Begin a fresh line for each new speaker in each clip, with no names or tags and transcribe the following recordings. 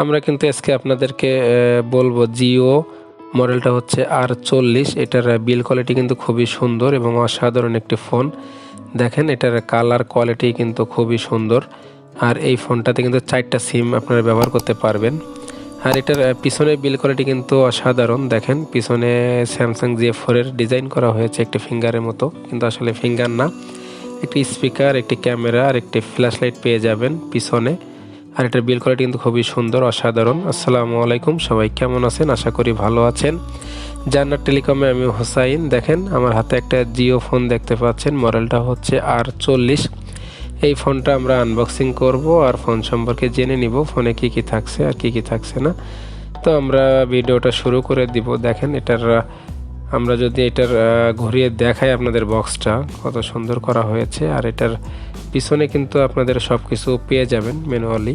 আমরা কিন্তু আজকে আপনাদেরকে বলবো জিও মডেলটা হচ্ছে R40। এটার বিল কোয়ালিটি কিন্তু খুবই সুন্দর এবং অসাধারণ একটি ফোন। দেখেন এটার কালার কোয়ালিটি কিন্তু খুবই সুন্দর। আর এই ফোনটাতে কিন্তু 4টা সিম আপনারা ব্যবহার করতে পারবেন। আর এটার পিছনের বিল কোয়ালিটি কিন্তু অসাধারণ। দেখেন পিছনে স্যামসাং Geo এর ডিজাইন করা হয়েছে একটি ফিঙ্গারের মতো, কিন্তু আসলে ফিঙ্গার না। একটি স্পিকার, একটি ক্যামেরা আর একটি ফ্ল্যাশ লাইট পেয়ে যাবেন পিছনে। আর এটার বিল কোয়ালিটি কিন্তু খুবই সুন্দর, অসাধারণ। আসসালামু আলাইকুম, সবাই কেমন আছেন? আশা করি ভালো আছেন। জান্নাত টেলিকমে আমি হোসাইন। দেখেন আমার হাতে একটা জিও ফোন দেখতে পাচ্ছেন, মডেলটা হচ্ছে R40। এই ফোনটা আমরা আনবক্সিং করব আর ফোন সম্পর্কে জেনে নিব, ফোনে কি কি থাকছে আর কি কি থাকছে না। তো আমরা ভিডিওটা শুরু করে দিব। দেখেন আমরা যদি এটার ঘুরিয়ে দেখাই আপনাদের বক্সটা কত সুন্দর করা হয়েছে। আর এটার পিছনে কিন্তু আপনাদের সব কিছু পেয়ে যাবেন ম্যানুয়ালি।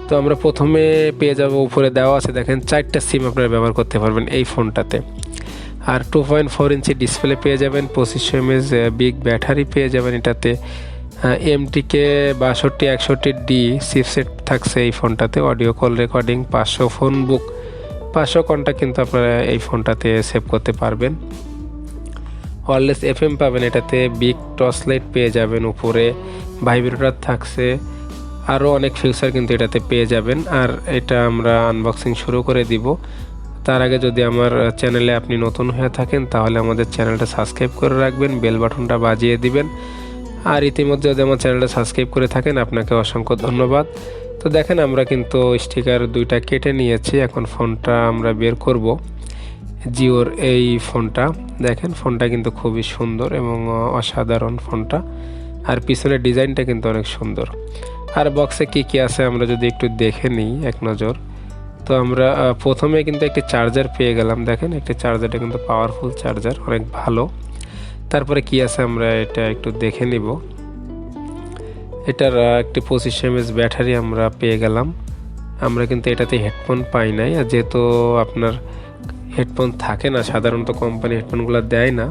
তো আমরা প্রথমে পেয়ে যাব, উপরে দেওয়া আছে দেখেন 4টা সিম আপনারা ব্যবহার করতে পারবেন এই ফোনটাতে। আর 2.4 ইঞ্চি ডিসপ্লে পেয়ে যাবেন, 2500 mAh বিগ ব্যাটারি পেয়ে যাবেন। এটাতে MTK 6261D চিপসেট থাকছে এই ফোনটাতে। অডিও কল রেকর্ডিং, 500 ফোন বুক, 500 কন্টাক্ট কিন্তু আপনারা এই ফোনটাতে সেভ করতে পারবেন। ওয়্যারলেস FM পাবেন এটাতে, বিগ টর্চ লাইট পেয়ে যাবেন, উপরে ভাইব্রেটর থাকছে, আরও অনেক ফিচার কিন্তু এটাতে পেয়ে যাবেন। আর এটা আমরা আনবক্সিং শুরু করে দিব। তার আগে যদি আমার চ্যানেলে আপনি নতুন হয়ে থাকেন তাহলে আমাদের চ্যানেলটা সাবস্ক্রাইব করে রাখবেন, বেল বাটনটা বাজিয়ে দিবেন। আর ইতিমধ্যে যদি আমার চ্যানেলটা সাবস্ক্রাইব করে থাকেন আপনাকে অসংখ্য ধন্যবাদ। তো দেখেন আমরা কিন্তু স্টিকার 2টা কেটে নিয়েছি, এখন ফোনটা আমরা বের করব। জিওর এই ফোনটা দেখেন, ফোনটা কিন্তু খুবই সুন্দর এবং অসাধারণ ফোনটা। আর পিছনের ডিজাইনটা কিন্তু অনেক সুন্দর। আর বক্সে কি কি আছে আমরা যদি একটু দেখে নিই এক নজর। তো আমরা প্রথমে কিন্তু একটি চার্জার পেয়ে গেলাম। দেখেন একটি চার্জারটা কিন্তু পাওয়ারফুল চার্জার, অনেক ভালো। তারপরে কি আছে আমরা এটা একটু দেখে নিব। এটার একটি 2500 mAh ব্যাটারি আমরা পেয়ে গেলাম। আমরা কিন্তু এটাতে হেডফোন পাই নাই, আর যেহেতু আপনার হেডফোন থাকে না, সাধারণত কোম্পানি হেডফোনগুলো দেয় না,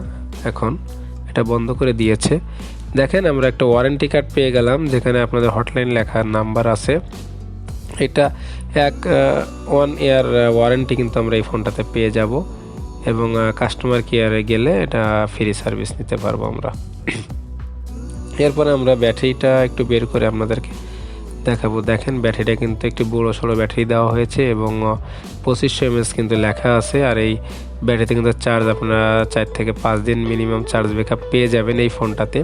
এখন এটা বন্ধ করে দিয়েছে। দেখেন আমরা একটা ওয়ারেন্টি কার্ড পেয়ে গেলাম, যেখানে আপনাদের হটলাইন লেখার নাম্বার আছে। এটা 1 ইয়ার ওয়ারেন্টি কিন্তু আমরা এই ফোনটাতে পেয়ে যাব, এবং কাস্টমার কেয়ারে গেলে এটা ফ্রি সার্ভিস নিতে পারবো আমরা। এরপরে আমরা ব্যাটারিটা একটু বের করে আপনাদেরকে দেখাবো। দেখেন ব্যাটারিটা কিন্তু একটি বড় সড়ো ব্যাটারি দেওয়া হয়েছে এবং 2500 mAh কিন্তু লেখা আছে। আর এই ব্যাটারিতে কিন্তু চার্জ আপনারা 4 থেকে 5 দিন মিনিমাম চার্জ ব্যাকআপ পেয়ে যাবেন এই ফোনটাতে।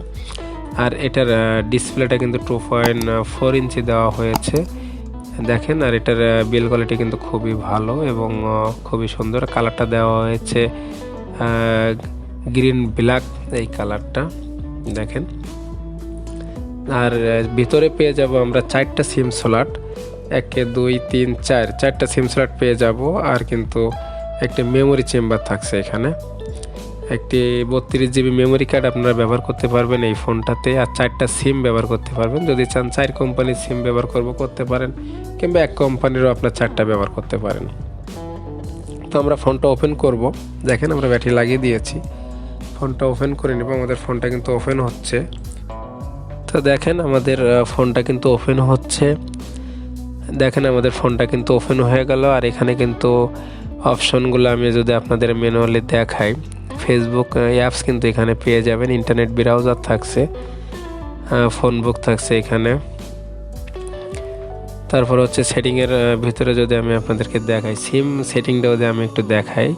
আর এটার ডিসপ্লেটা কিন্তু 2.4 ইঞ্চি দেওয়া হয়েছে দেখেন। আর এটার বিল কোয়ালিটি কিন্তু খুবই ভালো এবং খুবই সুন্দর। কালারটা দেওয়া হয়েছে গ্রিন ব্ল্যাক, এই কালারটা দেখেন। আর ভিতরে পেয়ে যাব আমরা 4টা সিম স্লট, 1 2 3 4, 4টা সিম স্লট পেয়ে যাব। আর কিন্তু একটি মেমোরি চেম্বার থাকছে এখানে, একটি 32 GB মেমোরি কার্ড আপনারা ব্যবহার করতে পারবেন এই ফোনটাতে। আর 4টা সিম ব্যবহার করতে পারবেন, যদি চান 4 কোম্পানির সিম ব্যবহার করতে পারেন, কিংবা এক কোম্পানিরও আপনার 4টা ব্যবহার করতে পারেন। তো আমরা ফোনটা ওপেন করব। দেখেন আমরা ব্যাটারি লাগিয়ে দিয়েছি, ফোনটা ওপেন করে নেব। আমাদের ফোনটা কিন্তু ওপেন হচ্ছে। তো দেখেন আমাদের ফোনটা কিন্তু ওপেন হচ্ছে। দেখেন আমাদের ফোনটা কিন্তু ওপেন হয়ে গেল। আর এখানে কিন্তু অপশনগুলো আমি যদি আপনাদের ম্যানুয়ালি দেখাই, ফেসবুক অ্যাপস কিন্তু এখানে পেয়ে যাবেন, ইন্টারনেট ব্রাউজার থাকছে, ফোন বুক থাকছে এখানে। তারপর হচ্ছে সেটিংয়ের ভিতরে যদি আমি আপনাদেরকে দেখাই, সিম সেটিংটা যদি আমি একটু দেখাই,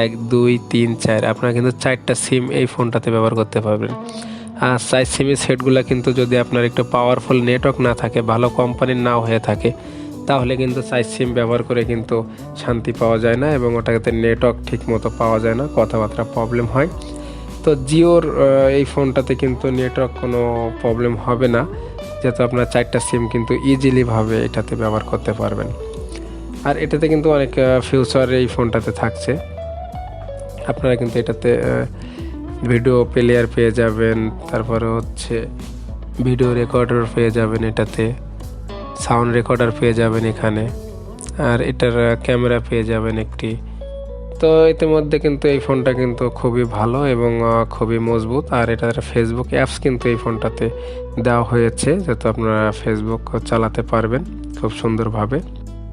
1 2 3 4, আপনারা কিন্তু 4টা সিম এই ফোনটাতে ব্যবহার করতে পারবেন। আর 4 সিমের সেটগুলো কিন্তু যদি আপনার একটু পাওয়ারফুল নেটওয়ার্ক না থাকে, ভালো কোম্পানির নাও হয়ে থাকে, তাহলে কিন্তু 4 সিম ব্যবহার করে কিন্তু শান্তি পাওয়া যায় না এবং ওটাতে নেটওয়ার্ক ঠিক মতো পাওয়া যায় না, কথাবার্তা প্রবলেম হয়। তো জিওর এই ফোনটাতে কিন্তু নেটওয়ার্ক কোনো প্রবলেম হবে না, যেহেতু আপনার 4টা সিম কিন্তু ইজিলিভাবে এটাতে ব্যবহার করতে পারবেন। আর এটাতে কিন্তু অনেক ফিউচার এই ফোনটাতে থাকছে। আপনারা কিন্তু এটাতে ভিডিও প্লেয়ার পেয়ে যাবেন, তারপরে হচ্ছে ভিডিও রেকর্ডার পেয়ে যাবেন, এটাতে সাউন্ড রেকর্ডার পেয়ে যাবেন এখানে। আর এটার ক্যামেরা পেয়ে যাবেন একটি। তো ইতিমধ্যে কিন্তু এই ফোনটা কিন্তু খুবই ভালো এবং খুবই মজবুত। আর এটার ফেসবুক অ্যাপস কিন্তু এই ফোনটাতে দেওয়া হয়েছে, যাতে আপনারা ফেসবুক চালাতে পারবেন খুব সুন্দরভাবে।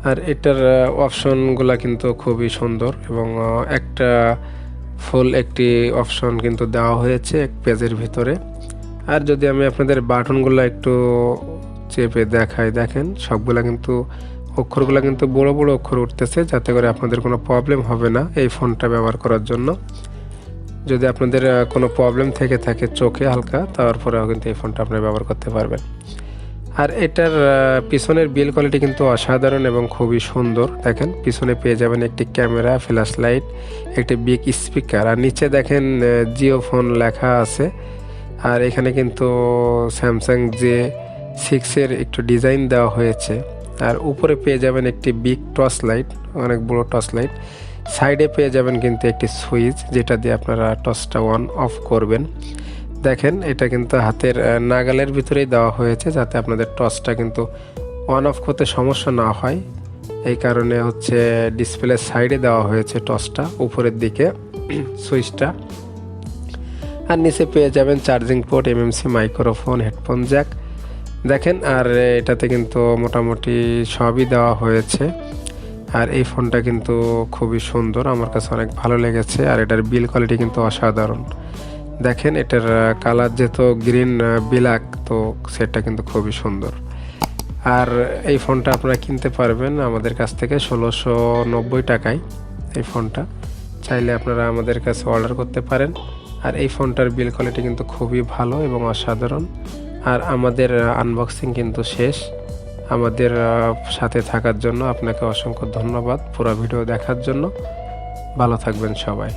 আর এটার অপশনগুলো কিন্তু খুবই সুন্দর এবং একটা ফুল একটি অপশন কিন্তু দেওয়া হয়েছে এক পেজের ভিতরে। আর যদি আমি আপনাদের বাটনগুলো একটু চেপে দেখাই, দেখেন সবগুলা কিন্তু অক্ষরগুলো কিন্তু বড় বড় অক্ষর উঠতেছে, যাতে করে আপনাদের কোনো প্রবলেম হবে না এই ফোনটা ব্যবহার করার জন্য। যদি আপনাদের কোনো প্রবলেম থেকে থাকে চোখে হালকা, তারপরেও কিন্তু এই ফোনটা আপনারা ব্যবহার করতে পারবেন। আর এটার পিছনের বিল্ড কোয়ালিটি কিন্তু অসাধারণ এবং খুবই সুন্দর। দেখেন পিছনে পেয়ে যাবেন একটি ক্যামেরা, ফ্ল্যাশ লাইট, একটি বিগ স্পিকার, আর নিচে দেখেন জিও ফোন লেখা আছে। আর এখানে কিন্তু স্যামসাং J6-এর একটু ডিজাইন দেওয়া হয়েছে। আর উপরে পেয়ে যাবেন একটি বিগ টর্চ লাইট, অনেক বড় টর্চ লাইট। সাইডে পেয়ে যাবেন কিন্তু একটি সুইচ, যেটা দিয়ে আপনারা টর্চটা অন অফ করবেন। দেখেন এটা কিন্তু হাতের নাগালের ভিতরেই দেওয়া হয়েছে, যাতে আপনাদের টর্চটা কিন্তু অন অফ করতে সমস্যা না হয়। এই কারণে হচ্ছে ডিসপ্লে সাইডে দেওয়া হয়েছে টর্চটা, উপরের দিকে সুইচটা। আর নিচে পেয়ে যাবেন charging port, MMC microphone, headphone Jack. দেখেন আর এটাতে কিন্তু মোটামুটি সবই দেওয়া হয়েছে। আর এই ফোনটা কিন্তু খুবই সুন্দর, আমার কাছে অনেক ভালো লেগেছে। আর এটার বিল কোয়ালিটি কিন্তু অসাধারণ। দেখেন এটার কালার যেহেতু গ্রিন ব্ল্যাক, তো সেটটা কিন্তু খুবই সুন্দর। আর এই ফোনটা আপনারা কিনতে পারবেন আমাদের কাছ থেকে 1690 টাকায়। এই ফোনটা চাইলে আপনারা আমাদের কাছে অর্ডার করতে পারেন। আর এই ফোনটার বিল কোয়ালিটি কিন্তু খুবই ভালো এবং অসাধারণ। আর আমাদের আনবক্সিং কিন্তু শেষ। আমাদের সাথে থাকার জন্য আপনাকে অসংখ্য ধন্যবাদ, পুরো ভিডিও দেখার জন্য। ভালো থাকবেন সবাই।